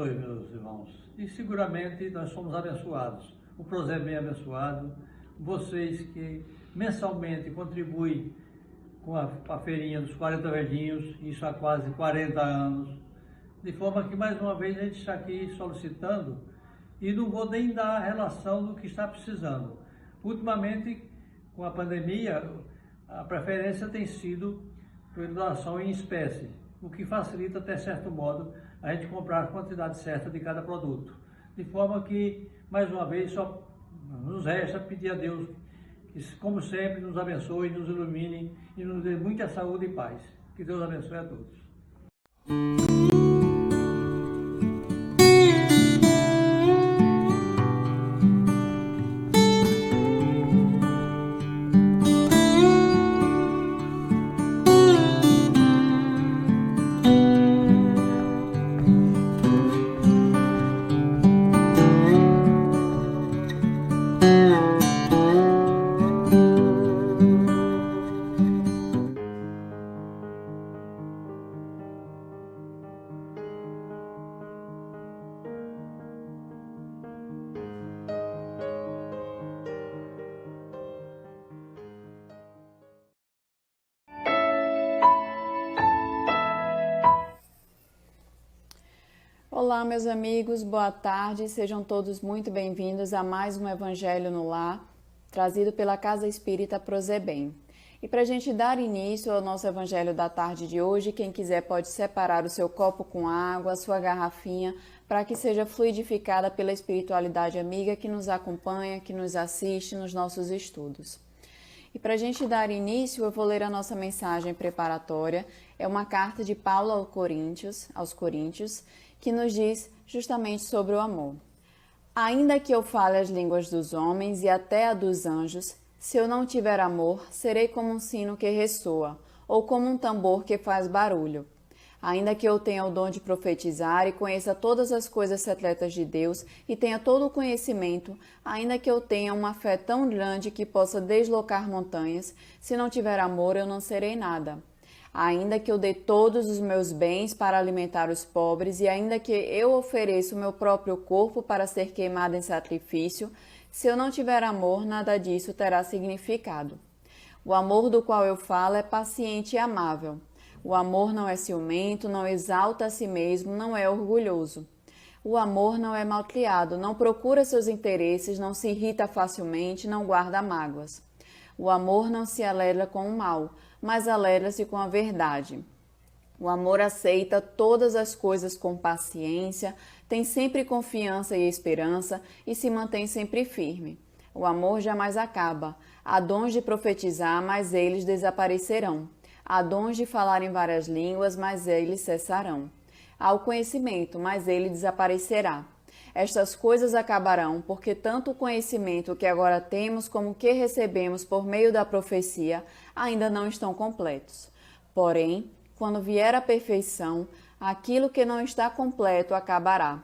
abençoe, meus irmãos. E seguramente nós somos abençoados. O Prozebem é abençoado. Vocês que mensalmente contribuem com a feirinha dos 40 velhinhos, isso há quase 40 anos. De forma que, mais uma vez, a gente está aqui solicitando e não vou nem dar a relação do que está precisando. Ultimamente, com a pandemia, a preferência tem sido por doação em espécie, o que facilita, até certo modo, a gente comprar a quantidade certa de cada produto. De forma que, mais uma vez, só nos resta pedir a Deus que, como sempre, nos abençoe, nos ilumine e nos dê muita saúde e paz. Que Deus abençoe a todos. Olá, meus amigos, boa tarde, sejam todos muito bem-vindos a mais um Evangelho no Lar, trazido pela Casa Espírita Prozebem. E para a gente dar início ao nosso Evangelho da tarde de hoje, quem quiser pode separar o seu copo com água, a sua garrafinha, para que seja fluidificada pela espiritualidade amiga que nos acompanha, que nos assiste nos nossos estudos. E para a gente dar início, eu vou ler a nossa mensagem preparatória. É uma carta de Paulo aos Coríntios, que nos diz justamente sobre o amor. Ainda que eu fale as línguas dos homens e até a dos anjos, se eu não tiver amor, serei como um sino que ressoa, ou como um tambor que faz barulho. Ainda que eu tenha o dom de profetizar e conheça todas as coisas secretas de Deus e tenha todo o conhecimento, ainda que eu tenha uma fé tão grande que possa deslocar montanhas, se não tiver amor, eu não serei nada. Ainda que eu dê todos os meus bens para alimentar os pobres e ainda que eu ofereça o meu próprio corpo para ser queimado em sacrifício, se eu não tiver amor, nada disso terá significado. O amor do qual eu falo é paciente e amável. O amor não é ciumento, não exalta a si mesmo, não é orgulhoso. O amor não é malcriado, não procura seus interesses, não se irrita facilmente, não guarda mágoas. O amor não se alegra com o mal, mas alegra-se com a verdade. O amor aceita todas as coisas com paciência, tem sempre confiança e esperança e se mantém sempre firme. O amor jamais acaba. Há dons de profetizar, mas eles desaparecerão. Há dons de falar em várias línguas, mas eles cessarão. Há o conhecimento, mas ele desaparecerá. Estas coisas acabarão, porque tanto o conhecimento que agora temos como o que recebemos por meio da profecia ainda não estão completos. Porém, quando vier a perfeição, aquilo que não está completo acabará.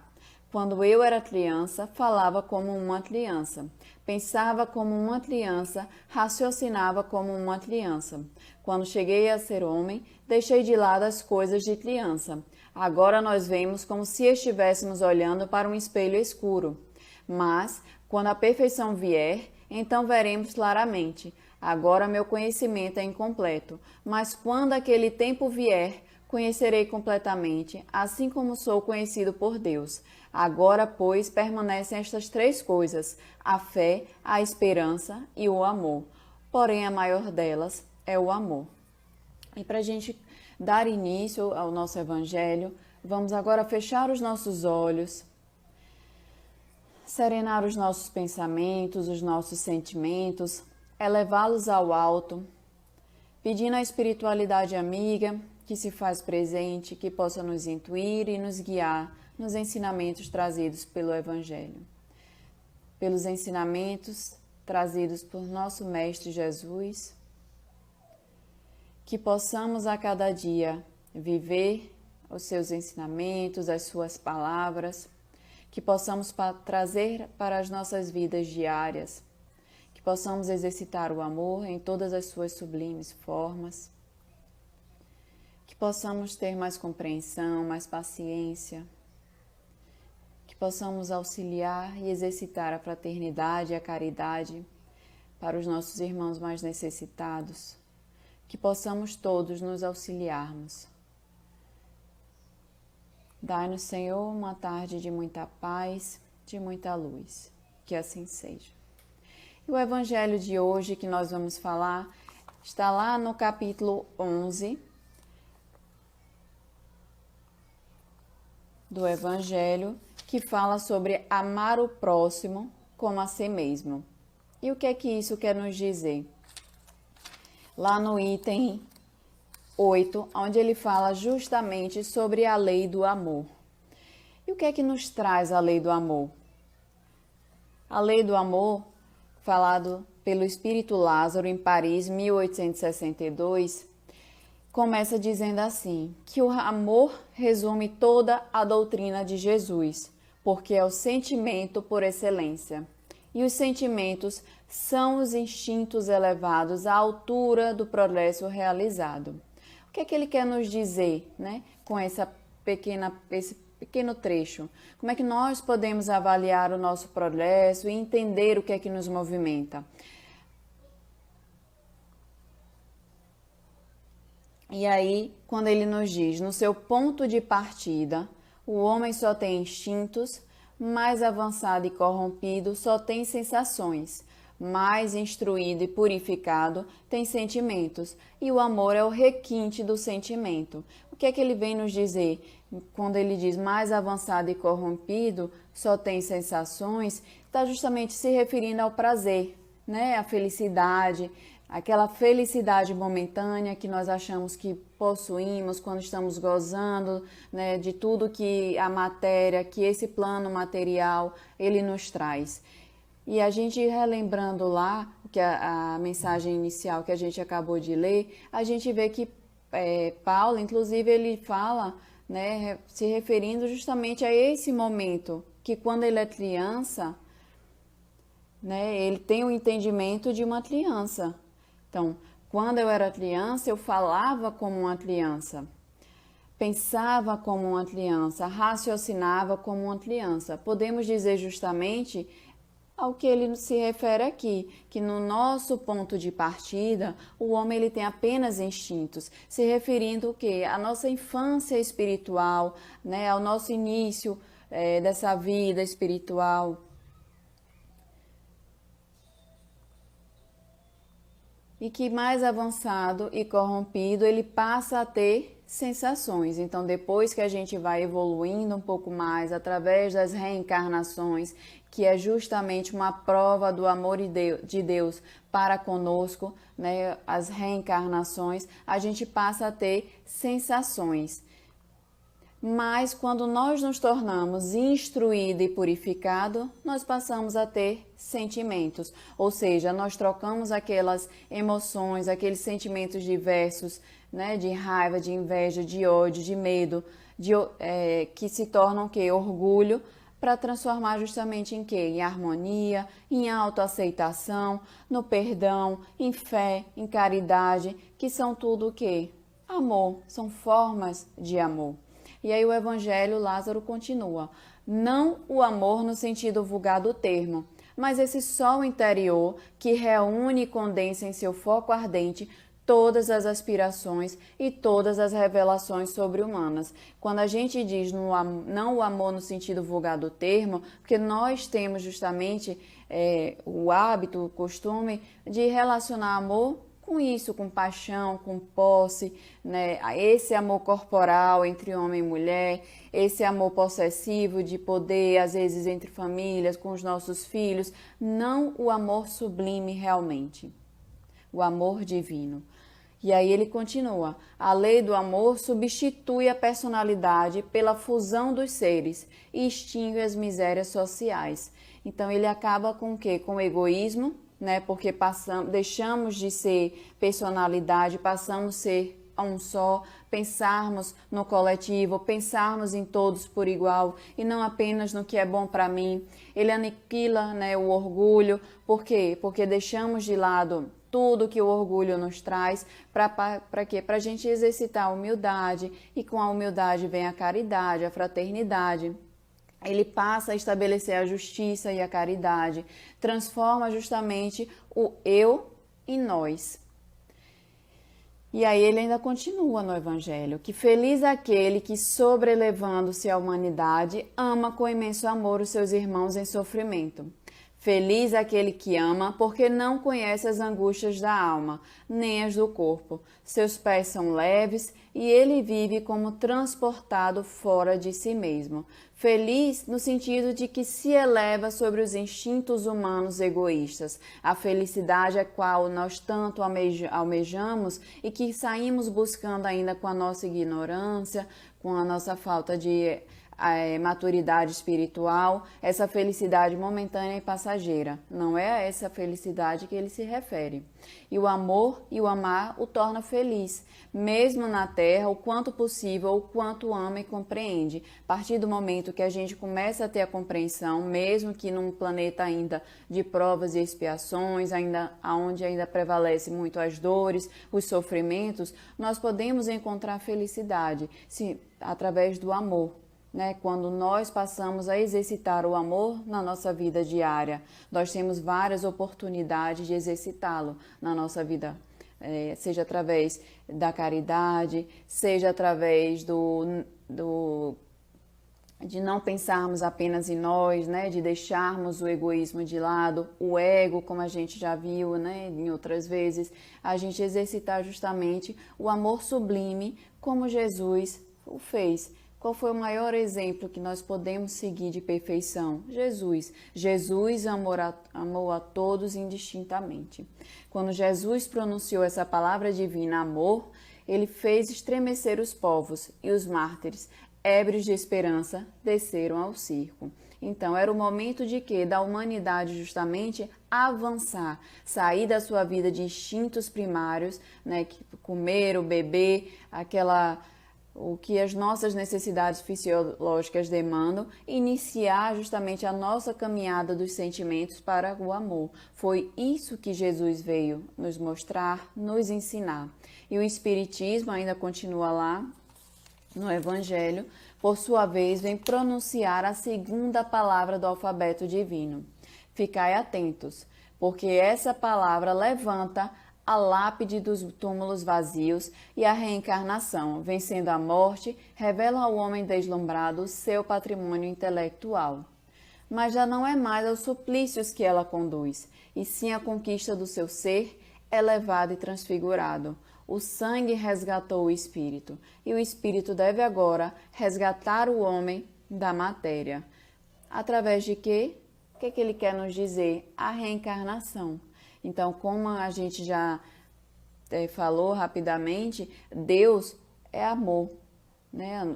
Quando eu era criança, falava como uma criança, pensava como uma criança, raciocinava como uma criança. Quando cheguei a ser homem, deixei de lado as coisas de criança. Agora nós vemos como se estivéssemos olhando para um espelho escuro. Mas, quando a perfeição vier, então veremos claramente. Agora meu conhecimento é incompleto, mas quando aquele tempo vier, conhecerei completamente, assim como sou conhecido por Deus. Agora, pois, permanecem estas três coisas: a fé, a esperança e o amor. Porém, a maior delas é o amor. E para a gente dar início ao nosso Evangelho, vamos agora fechar os nossos olhos, serenar os nossos pensamentos, os nossos sentimentos, elevá-los ao alto, pedindo à espiritualidade amiga que se faz presente, que possa nos intuir e nos guiar nos ensinamentos trazidos pelo Evangelho. Pelos ensinamentos trazidos por nosso Mestre Jesus, que possamos a cada dia viver os seus ensinamentos, as suas palavras, que possamos trazer para as nossas vidas diárias, que possamos exercitar o amor em todas as suas sublimes formas, que possamos ter mais compreensão, mais paciência, possamos auxiliar e exercitar a fraternidade e a caridade para os nossos irmãos mais necessitados, que possamos todos nos auxiliarmos. Dai-nos, Senhor, uma tarde de muita paz, de muita luz. Que assim seja. E o evangelho de hoje que nós vamos falar está lá no capítulo 11 do evangelho, que fala sobre amar o próximo como a si mesmo. E o que é que isso quer nos dizer? Lá no item 8, onde ele fala justamente sobre a lei do amor. E o que é que nos traz a lei do amor? A lei do amor, falado pelo Espírito Lázaro em Paris, 1862, começa dizendo assim, que o amor resume toda a doutrina de Jesus, porque é o sentimento por excelência. E os sentimentos são os instintos elevados à altura do progresso realizado. O que é que ele quer nos dizer, né, com esse pequeno trecho? Como é que nós podemos avaliar o nosso progresso e entender o que é que nos movimenta? E aí, quando ele nos diz, no seu ponto de partida, o homem só tem instintos, mais avançado e corrompido só tem sensações, mais instruído e purificado tem sentimentos, e o amor é o requinte do sentimento. O que é que ele vem nos dizer? Quando ele diz mais avançado e corrompido só tem sensações, está justamente se referindo ao prazer, né? A felicidade, aquela felicidade momentânea que nós achamos que possuímos quando estamos gozando, né, de tudo que a matéria, que esse plano material, ele nos traz. E a gente relembrando lá, que a mensagem inicial que a gente acabou de ler, a gente vê que Paulo, inclusive, ele fala, né, se referindo justamente a esse momento, que quando ele é criança, né, ele tem o entendimento de uma criança. Então, quando eu era criança, eu falava como uma criança, pensava como uma criança, raciocinava como uma criança. Podemos dizer justamente ao que ele se refere aqui, que no nosso ponto de partida, o homem ele tem apenas instintos, se referindo o quê? À nossa infância espiritual, né? Ao nosso início dessa vida espiritual. E que mais avançado e corrompido, ele passa a ter sensações. Então, depois que a gente vai evoluindo um pouco mais, através das reencarnações, que é justamente uma prova do amor de Deus para conosco, né? As reencarnações, a gente passa a ter sensações. Mas quando nós nos tornamos instruído e purificado, nós passamos a ter sentimentos, ou seja, nós trocamos aquelas emoções, aqueles sentimentos diversos, né, de raiva, de inveja, de ódio, de medo, que se tornam o quê? Orgulho, para transformar justamente em quê? Em harmonia, em autoaceitação, no perdão, em fé, em caridade, que são tudo o quê? Amor, são formas de amor. E aí o Evangelho, Lázaro continua, não o amor no sentido vulgar do termo, mas esse sol interior que reúne e condensa em seu foco ardente todas as aspirações e todas as revelações sobre-humanas. Quando a gente diz não o amor no sentido vulgar do termo, porque nós temos justamente o hábito, o costume de relacionar amor com isso, com paixão, com posse, né? Esse amor corporal entre homem e mulher, esse amor possessivo de poder, às vezes entre famílias, com os nossos filhos, não o amor sublime realmente, o amor divino. E aí ele continua, a lei do amor substitui a personalidade pela fusão dos seres e extingue as misérias sociais. Então ele acaba com o quê? Com o egoísmo, né? Porque deixamos de ser personalidade, passamos a ser um só, pensarmos no coletivo, pensarmos em todos por igual e não apenas no que é bom para mim. Ele aniquila, né, o orgulho. Por quê? Porque deixamos de lado tudo que o orgulho nos traz, para quê? Para a gente exercitar a humildade, e com a humildade vem a caridade, a fraternidade. ele passa a estabelecer a justiça e a caridade, transforma justamente o eu em nós. E aí ele ainda continua no Evangelho, que feliz é aquele que, sobrelevando-se à humanidade, ama com imenso amor os seus irmãos em sofrimento. Feliz é aquele que ama, porque não conhece as angústias da alma, nem as do corpo. Seus pés são leves e ele vive como transportado fora de si mesmo. Feliz no sentido de que se eleva sobre os instintos humanos egoístas, a felicidade a qual nós tanto almejamos e que saímos buscando ainda com a nossa ignorância, com a nossa falta de maturidade espiritual, essa felicidade momentânea e passageira. Não é a essa felicidade que ele se refere. E o amor e o amar o torna feliz, mesmo na terra, o quanto possível, o quanto ama e compreende. A partir do momento que a gente começa a ter a compreensão, mesmo que num planeta ainda de provas e expiações, onde ainda prevalece muito as dores, os sofrimentos, nós podemos encontrar felicidade através do amor. Quando nós passamos a exercitar o amor na nossa vida diária, nós temos várias oportunidades de exercitá-lo na nossa vida, seja através da caridade, seja através de não pensarmos apenas em nós, de deixarmos o egoísmo de lado, o ego, como a gente já viu em outras vezes, a gente exercitar justamente o amor sublime como Jesus o fez. Qual foi o maior exemplo que nós podemos seguir de perfeição? Jesus. Jesus amou a todos indistintamente. Quando Jesus pronunciou essa palavra divina, amor, ele fez estremecer os povos e os mártires, ébrios de esperança, desceram ao circo. Então, era o momento de quê? Da humanidade justamente avançar, sair da sua vida de instintos primários, comer, beber, o que as nossas necessidades fisiológicas demandam, iniciar justamente a nossa caminhada dos sentimentos para o amor. Foi isso que Jesus veio nos mostrar, nos ensinar. E o Espiritismo ainda continua lá no Evangelho, por sua vez, vem pronunciar a segunda palavra do alfabeto divino. Ficai atentos, porque essa palavra levanta a lápide dos túmulos vazios e a reencarnação, vencendo a morte, revela ao homem deslumbrado o seu patrimônio intelectual. Mas já não é mais aos suplícios que ela conduz, e sim a conquista do seu ser elevado e transfigurado. O sangue resgatou o espírito, e o espírito deve agora resgatar o homem da matéria. Através de quê? O que ele quer nos dizer? A reencarnação. Então, como a gente já falou rapidamente, Deus é amor,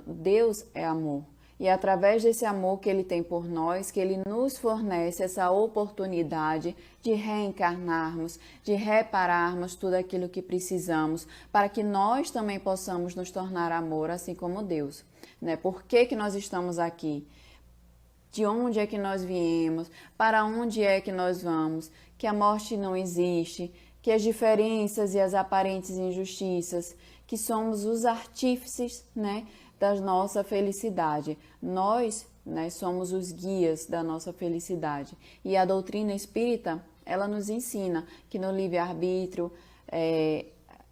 Deus é amor. E é através desse amor que Ele tem por nós, que Ele nos fornece essa oportunidade de reencarnarmos, de repararmos tudo aquilo que precisamos, para que nós também possamos nos tornar amor, assim como Deus. Por que nós estamos aqui? De onde é que nós viemos? Para onde é que nós vamos? Que a morte não existe, que as diferenças e as aparentes injustiças, que somos os artífices, da nossa felicidade. Nós, somos os guias da nossa felicidade. E a doutrina espírita, ela nos ensina que no livre-arbítrio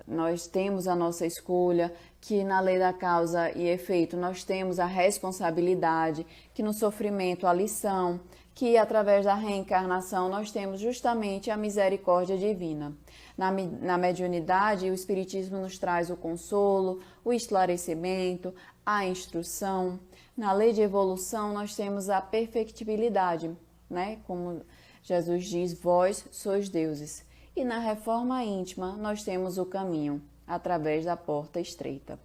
nós temos a nossa escolha, que na lei da causa e efeito nós temos a responsabilidade, que no sofrimento a lição, que através da reencarnação nós temos justamente a misericórdia divina. Na mediunidade, o Espiritismo nos traz o consolo, o esclarecimento, a instrução. Na lei de evolução, nós temos a perfectibilidade, como Jesus diz, vós sois deuses. E na reforma íntima, nós temos o caminho, através da porta estreita.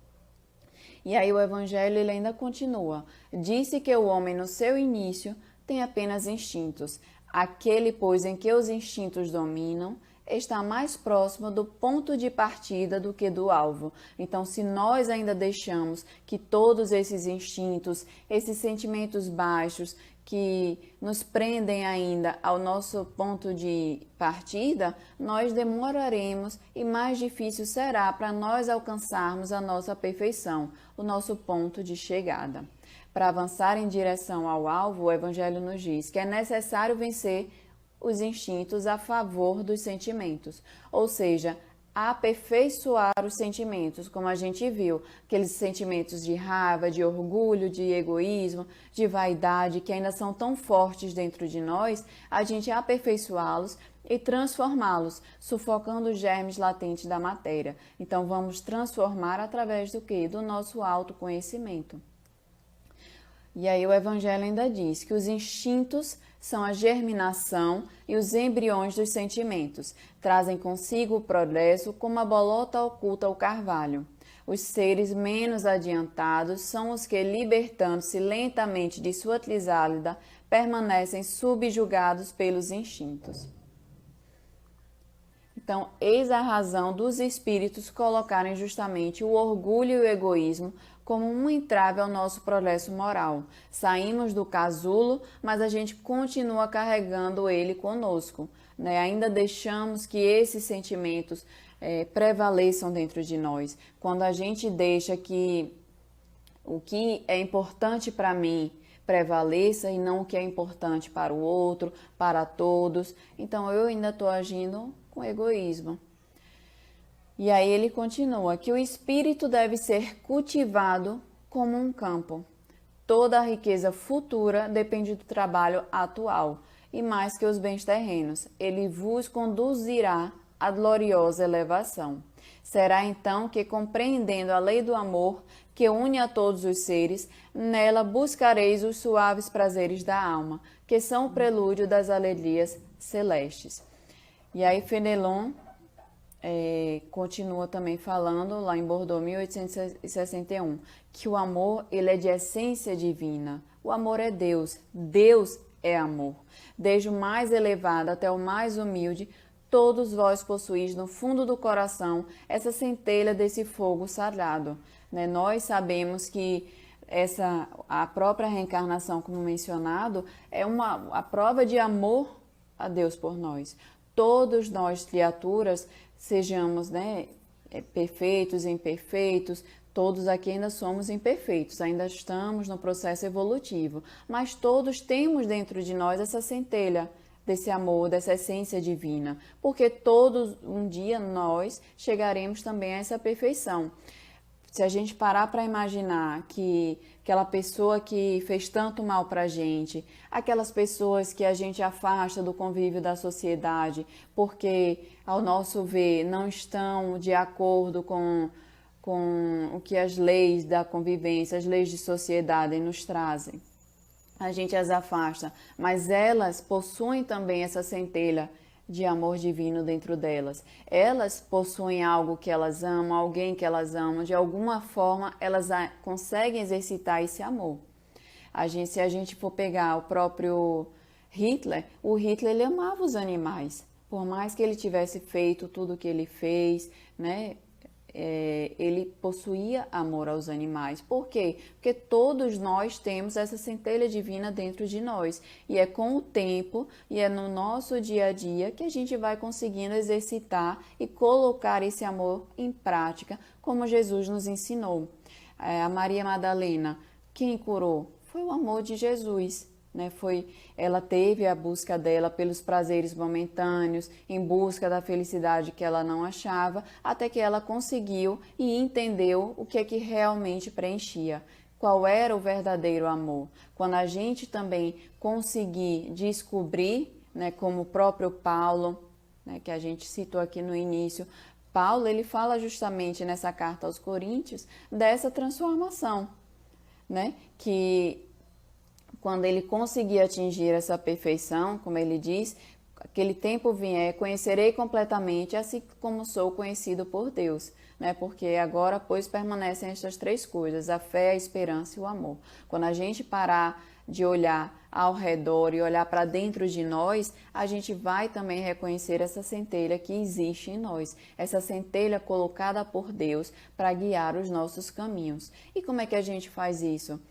E aí o Evangelho ele ainda continua. Disse que o homem no seu início tem apenas instintos. Aquele, pois, em que os instintos dominam, está mais próximo do ponto de partida do que do alvo. Então, se nós ainda deixamos que todos esses instintos, esses sentimentos baixos que nos prendem ainda ao nosso ponto de partida, nós demoraremos e mais difícil será para nós alcançarmos a nossa perfeição, o nosso ponto de chegada. para avançar em direção ao alvo, o Evangelho nos diz que é necessário vencer os instintos a favor dos sentimentos, ou seja, aperfeiçoar os sentimentos, como a gente viu, aqueles sentimentos de raiva, de orgulho, de egoísmo, de vaidade, que ainda são tão fortes dentro de nós, a gente aperfeiçoá-los e transformá-los, sufocando os germes latentes da matéria. Então, vamos transformar através do quê? Do nosso autoconhecimento. E aí o Evangelho ainda diz que os instintos são a germinação e os embriões dos sentimentos. Trazem consigo o progresso como a bolota oculta o carvalho. Os seres menos adiantados são os que, libertando-se lentamente de sua crisálida, permanecem subjugados pelos instintos. Então, eis a razão dos espíritos colocarem justamente o orgulho e o egoísmo como um entrave ao nosso progresso moral. Saímos do casulo, mas a gente continua carregando ele conosco, né? Ainda deixamos que esses sentimentos prevaleçam dentro de nós. Quando a gente deixa que o que é importante para mim prevaleça e não o que é importante para o outro, para todos, então eu ainda estou agindo com egoísmo. E aí ele continua que o espírito deve ser cultivado como um campo. Toda a riqueza futura depende do trabalho atual, e mais que os bens terrenos, ele vos conduzirá à gloriosa elevação. Será então que, compreendendo a lei do amor que une a todos os seres, nela buscareis os suaves prazeres da alma, que são o prelúdio das alegrias celestes. E aí Fenelon continua também falando, lá em Bordeaux, 1861, que o amor ele é de essência divina. O amor é Deus, Deus é amor. Desde o mais elevado até o mais humilde, todos vós possuís no fundo do coração essa centelha desse fogo sagrado. Né? Nós sabemos que a própria reencarnação, como mencionado, é a prova de amor a Deus por nós. Todos nós, criaturas, sejamos perfeitos, imperfeitos, todos aqui ainda somos imperfeitos, ainda estamos no processo evolutivo, mas todos temos dentro de nós essa centelha desse amor, dessa essência divina, porque todos um dia nós chegaremos também a essa perfeição. Se a gente parar para imaginar que aquela pessoa que fez tanto mal para a gente, aquelas pessoas que a gente afasta do convívio da sociedade, porque, ao nosso ver, não estão de acordo com o que as leis da convivência, as leis de sociedade nos trazem, a gente as afasta, mas elas possuem também essa centelha de amor divino dentro delas. Elas possuem algo que elas amam, alguém que elas amam, de alguma forma elas conseguem exercitar esse amor. Se a gente for pegar o próprio Hitler, o Hitler ele amava os animais, por mais que ele tivesse feito tudo o que ele fez, né? Ele possuía amor aos animais. Por quê? Porque todos nós temos essa centelha divina dentro de nós. E é com o tempo e é no nosso dia a dia que a gente vai conseguindo exercitar e colocar esse amor em prática, como Jesus nos ensinou. A Maria Madalena, quem curou? Foi o amor de Jesus. Ela teve a busca dela pelos prazeres momentâneos, em busca da felicidade que ela não achava, até que ela conseguiu e entendeu o que é que realmente preenchia, qual era o verdadeiro amor. Quando a gente também conseguir descobrir, como o próprio Paulo, que a gente citou aqui no início, Paulo ele fala justamente nessa carta aos Coríntios dessa transformação, que quando ele conseguir atingir essa perfeição, como ele diz, aquele tempo vier, conhecerei completamente, assim como sou conhecido por Deus. Porque agora, pois, permanecem estas três coisas, a fé, a esperança e o amor. Quando a gente parar de olhar ao redor e olhar para dentro de nós, a gente vai também reconhecer essa centelha que existe em nós, essa centelha colocada por Deus para guiar os nossos caminhos. E como é que a gente faz isso?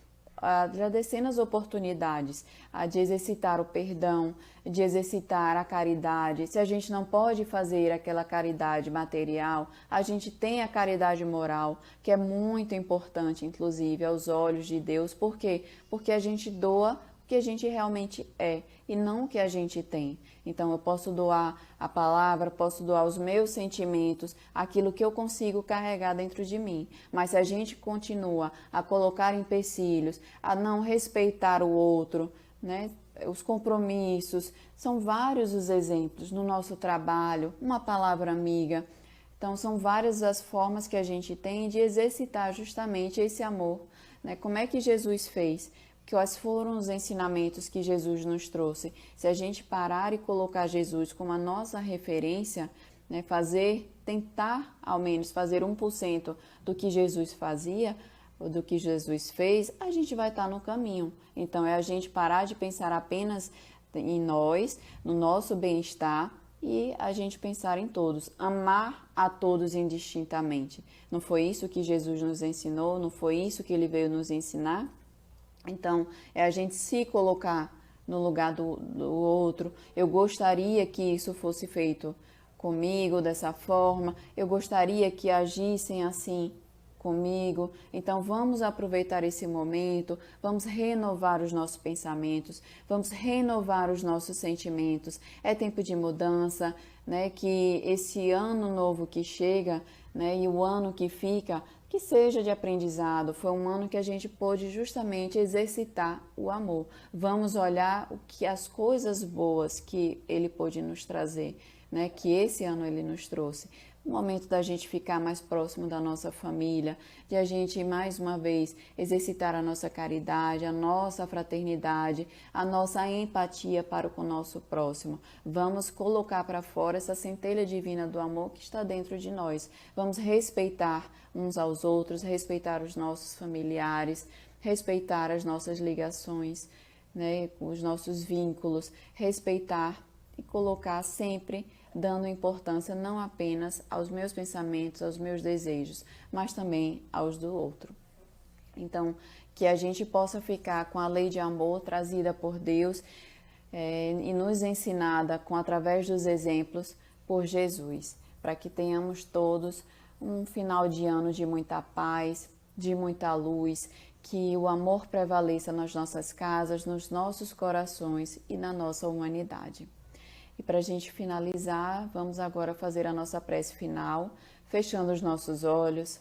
agradecendo as oportunidades de exercitar o perdão, de exercitar a caridade. Se a gente não pode fazer aquela caridade material, a gente tem a caridade moral, que é muito importante, inclusive, aos olhos de Deus. Por quê? Porque a gente doa o que a gente realmente é e não o que a gente tem. Então, eu posso doar a palavra, posso doar os meus sentimentos, aquilo que eu consigo carregar dentro de mim. Mas se a gente continua a colocar empecilhos, a não respeitar o outro, né? Os compromissos, são vários os exemplos no nosso trabalho, uma palavra amiga. Então, são várias as formas que a gente tem de exercitar justamente esse amor, né? Como é que Jesus fez? Quais foram os ensinamentos que Jesus nos trouxe? Se a gente parar e colocar Jesus como a nossa referência, né, tentar ao menos fazer 1% do que Jesus fazia, ou do que Jesus fez, a gente vai estar no caminho. Então, é a gente parar de pensar apenas em nós, no nosso bem-estar, e a gente pensar em todos, amar a todos indistintamente. Não foi isso que Jesus nos ensinou? Não foi isso que ele veio nos ensinar? Então, é a gente se colocar no lugar do outro. Eu gostaria que isso fosse feito comigo dessa forma, eu gostaria que agissem assim comigo. Então, vamos aproveitar esse momento, vamos renovar os nossos pensamentos, vamos renovar os nossos sentimentos. É tempo de mudança, né? Que esse ano novo que chega, né? E o ano que fica, que seja de aprendizado. Foi um ano que a gente pôde justamente exercitar o amor. Vamos olhar as coisas boas que ele pôde nos trazer, né? Que esse ano ele nos trouxe. O momento da gente ficar mais próximo da nossa família, de a gente mais uma vez exercitar a nossa caridade, a nossa fraternidade, a nossa empatia para com o nosso próximo. Vamos colocar para fora essa centelha divina do amor que está dentro de nós. Vamos respeitar uns aos outros, respeitar os nossos familiares, respeitar as nossas ligações, né, os nossos vínculos, respeitar e colocar sempre dando importância não apenas aos meus pensamentos, aos meus desejos, mas também aos do outro. Então, que a gente possa ficar com a lei de amor trazida por Deus e nos ensinada através dos exemplos por Jesus, para que tenhamos todos um final de ano de muita paz, de muita luz, que o amor prevaleça nas nossas casas, nos nossos corações e na nossa humanidade. E para a gente finalizar, vamos agora fazer a nossa prece final, fechando os nossos olhos,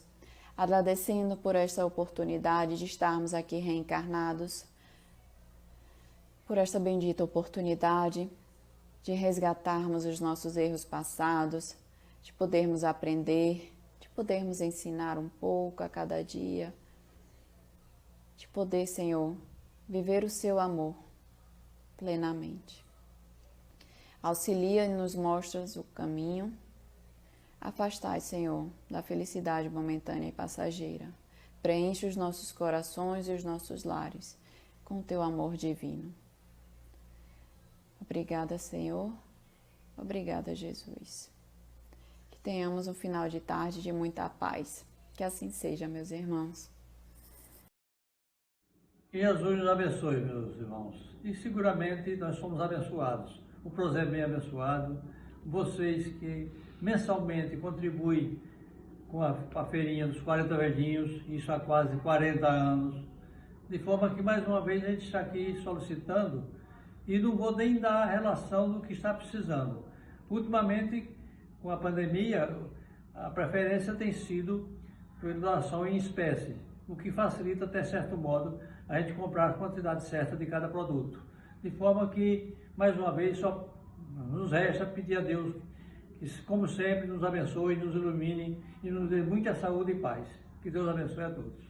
agradecendo por esta oportunidade de estarmos aqui reencarnados, por esta bendita oportunidade de resgatarmos os nossos erros passados, de podermos aprender, de podermos ensinar um pouco a cada dia, de poder, Senhor, viver o seu amor plenamente. Auxilia e nos mostras o caminho. Afastai, Senhor, da felicidade momentânea e passageira. Preenche os nossos corações e os nossos lares com o teu amor divino. Obrigada, Senhor. Obrigada, Jesus. Que tenhamos um final de tarde de muita paz. Que assim seja, meus irmãos. Que Jesus nos abençoe, meus irmãos. E seguramente nós somos abençoados. O Prozebem é abençoado, vocês que mensalmente contribuem com a feirinha dos 40 verdinhos, isso há quase 40 anos, de forma que mais uma vez a gente está aqui solicitando e não vou nem dar a relação do que está precisando. Ultimamente, com a pandemia, a preferência tem sido por doação em espécie, o que facilita até certo modo a gente comprar a quantidade certa de cada produto. De forma que, mais uma vez, só nos resta pedir a Deus que, como sempre, nos abençoe, nos ilumine e nos dê muita saúde e paz. Que Deus abençoe a todos.